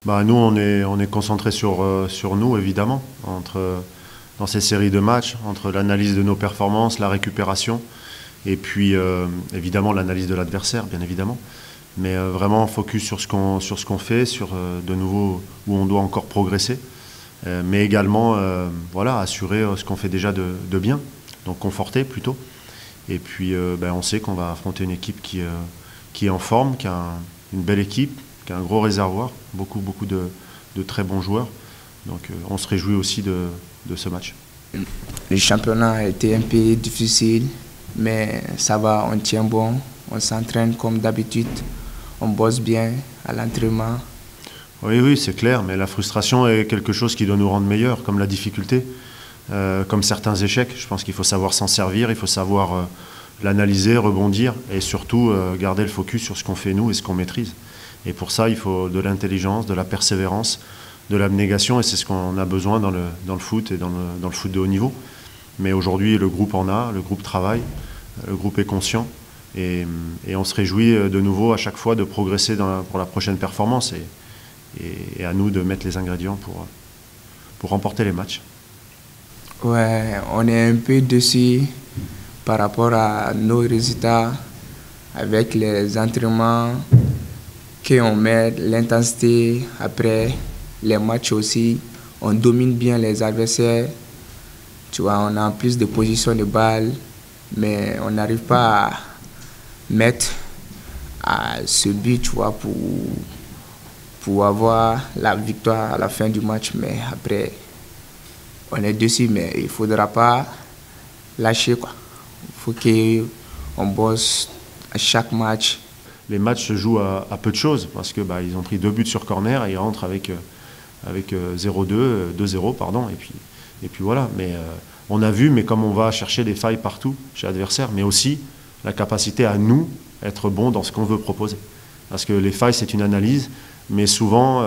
Bah, nous, on est concentré sur nous, évidemment, dans ces séries de matchs, entre l'analyse de nos performances, la récupération, et puis évidemment l'analyse de l'adversaire, bien évidemment. Mais vraiment focus sur ce qu'on fait, sur de nouveau où on doit encore progresser, mais également voilà, assurer ce qu'on fait déjà de bien, donc conforter plutôt. Et puis on sait qu'on va affronter une équipe qui est en forme, qui a une belle équipe, qui a un gros réservoir, beaucoup de très bons joueurs. Donc on se réjouit aussi de ce match. Le championnat a été un peu difficile, mais ça va, on tient bon, on s'entraîne comme d'habitude, on bosse bien à l'entraînement. Oui, c'est clair, mais la frustration est quelque chose qui doit nous rendre meilleurs, comme la difficulté, comme certains échecs. Je pense qu'il faut savoir s'en servir, il faut savoir l'analyser, rebondir et surtout garder le focus sur ce qu'on fait nous et ce qu'on maîtrise. Et pour ça, il faut de l'intelligence, de la persévérance, de l'abnégation, et c'est ce qu'on a besoin dans le foot et dans le foot de haut niveau. Mais aujourd'hui, le groupe en a, le groupe travaille, le groupe est conscient, et on se réjouit de nouveau à chaque fois de progresser pour la prochaine performance, et à nous de mettre les ingrédients pour remporter les matchs. Ouais, on est un peu déçus par rapport à nos résultats avec les entraînements qu'on met, l'intensité après les matchs aussi. On domine bien les adversaires. Tu vois, on a plus de positions de balle, mais on n'arrive pas à mettre à ce but, tu vois, pour avoir la victoire à la fin du match. Mais après, on est dessus, mais il ne faudra pas lâcher, quoi. Il faut qu'on bosse à chaque match. Les matchs se jouent à peu de choses, parce que ils ont pris 2 buts sur corner et ils rentrent avec 0-2, 2-0, pardon, et puis voilà. Mais on a vu, mais comme on va chercher des failles partout chez l'adversaire, mais aussi la capacité à nous être bons dans ce qu'on veut proposer. Parce que les failles, c'est une analyse, mais souvent,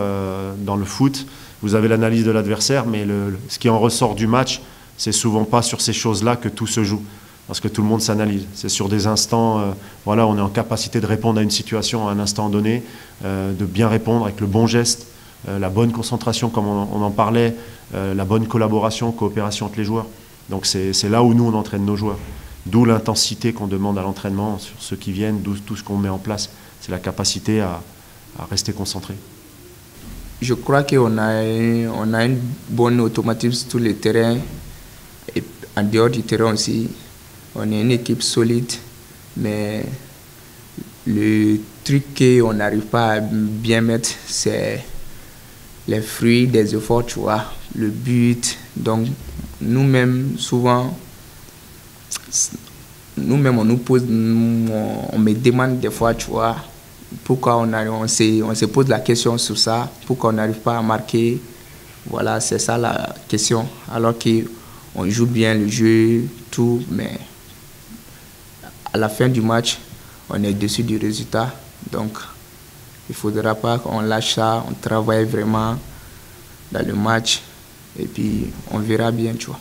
dans le foot, vous avez l'analyse de l'adversaire, mais ce qui en ressort du match, c'est souvent pas sur ces choses-là que tout se joue. Parce que tout le monde s'analyse. C'est sur des instants, voilà, on est en capacité de répondre à une situation à un instant donné, de bien répondre avec le bon geste, la bonne concentration, comme on en parlait, la bonne collaboration, coopération entre les joueurs. Donc c'est là où nous, on entraîne nos joueurs. D'où l'intensité qu'on demande à l'entraînement sur ceux qui viennent, d'où tout ce qu'on met en place. C'est la capacité à rester concentré. Je crois qu'on a une bonne automatisme sur le terrain et en dehors du terrain aussi. On est une équipe solide, mais le truc qu'on n'arrive pas à bien mettre, c'est les fruits des efforts, tu vois, le but. Donc, nous-mêmes, souvent, nous-mêmes, on nous pose, on me demande des fois, tu vois, pourquoi on se pose la question sur ça, pourquoi on n'arrive pas à marquer. Voilà, c'est ça la question. Alors qu'on joue bien le jeu, tout, mais à la fin du match, on est dessus du résultat. Donc, il ne faudra pas qu'on lâche ça, on travaille vraiment dans le match et puis on verra bien, tu vois.